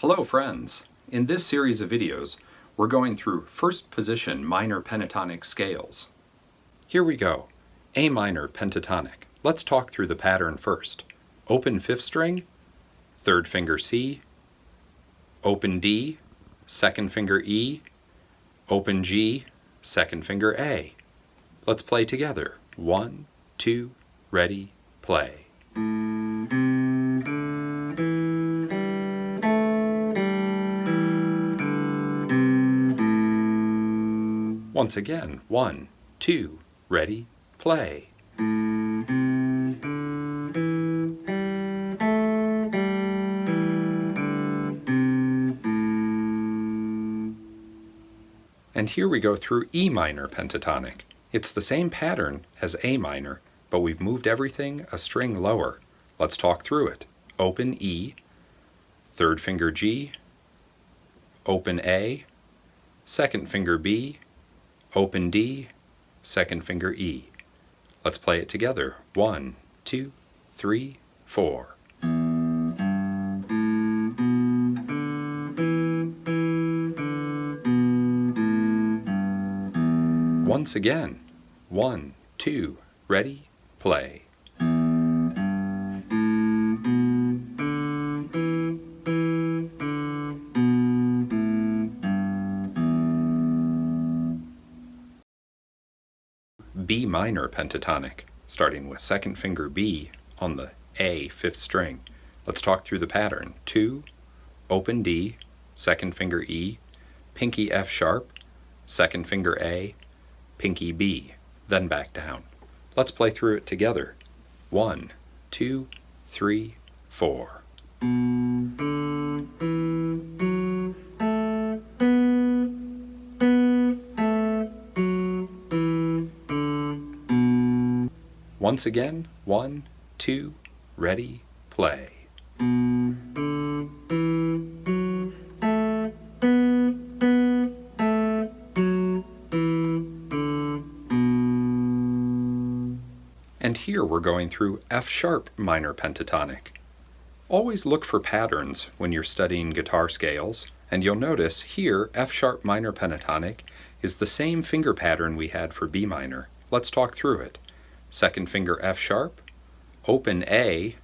Hello friends! In this series of videos, we're going through first position minor pentatonic scales. Here we go. A minor pentatonic. Let's talk through the pattern first. Open 5th string, 3rd finger C, open D, 2nd finger E, open G, 2nd finger A. Let's play together. 1, 2, ready, play. Once again, 1, 2, ready, play. And here we go through E minor pentatonic. It's the same pattern as A minor, but we've moved everything a string lower. Let's talk through it. Open E, 3rd finger G, open A, 2nd finger B, open D, 2nd finger E. Let's play it together. 1, 2, 3, 4. Once again. 1, 2, ready, play. B minor pentatonic, starting with 2nd finger B on the A 5th string. Let's talk through the pattern. 2, open D, 2nd finger E, pinky F sharp, 2nd finger A, pinky B, then back down. Let's play through it together. 1, 2, 3, 4. Once again, 1, 2, ready, play. And here we're going through F sharp minor pentatonic. Always look for patterns when you're studying guitar scales, and you'll notice here F sharp minor pentatonic is the same finger pattern we had for B minor. Let's talk through it. 2nd finger F sharp, open A,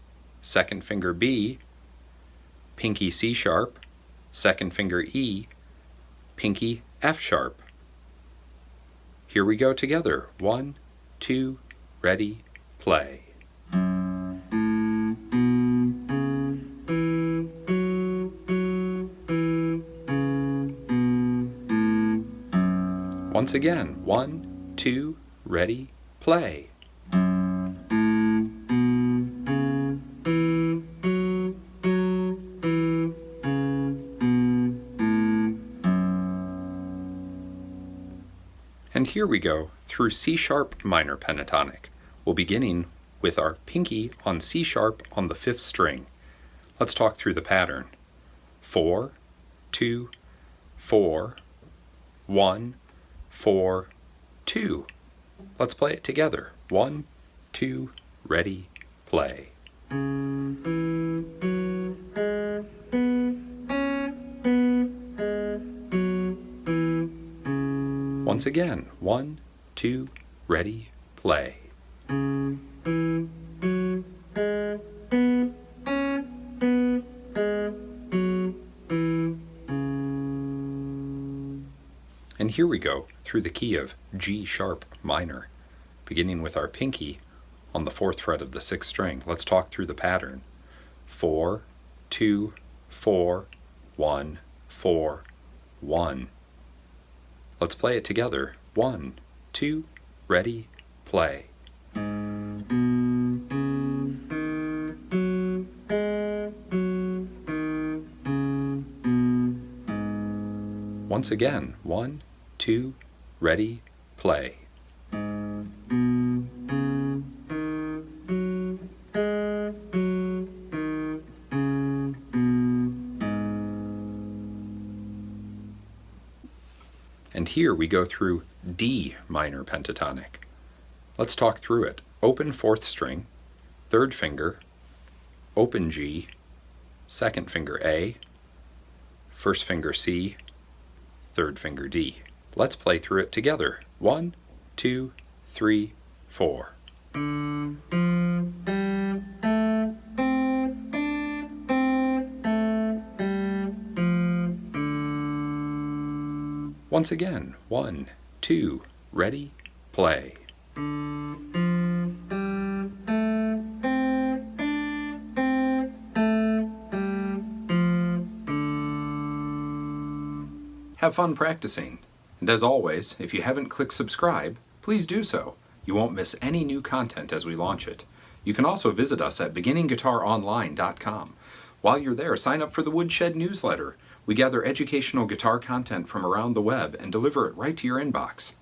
2nd finger B, pinky C sharp, 2nd finger E, pinky F sharp. Here we go together. 1, 2, ready, play. Once again. 1, 2, ready, play. And here we go through C sharp minor pentatonic. We'll beginning with our pinky on C sharp on the 5th string. Let's talk through the pattern. 4, 2, 4, 1, 4, 2. Let's play it together. 1, 2, ready, play. Once again. 1, 2, ready, play. And here we go through the key of G sharp minor, beginning with our pinky on the 4th fret of the 6th string. Let's talk through the pattern. 4, 2, 4, 1, 4, 1. Let's play it together. 1, 2, ready, play. Once again. 1, 2, ready, play. And here we go through D minor pentatonic. Let's talk through it. Open 4th string, 3rd finger, open G, 2nd finger A, first finger C, third finger D. Let's play through it together. 1, 2, 3, 4. Once again, 1, 2, ready, play. Have fun practicing. And as always, if you haven't clicked subscribe, please do so. You won't miss any new content as we launch it. You can also visit us at beginningguitaronline.com. While you're there, sign up for the Woodshed newsletter. We gather educational guitar content from around the web and deliver it right to your inbox.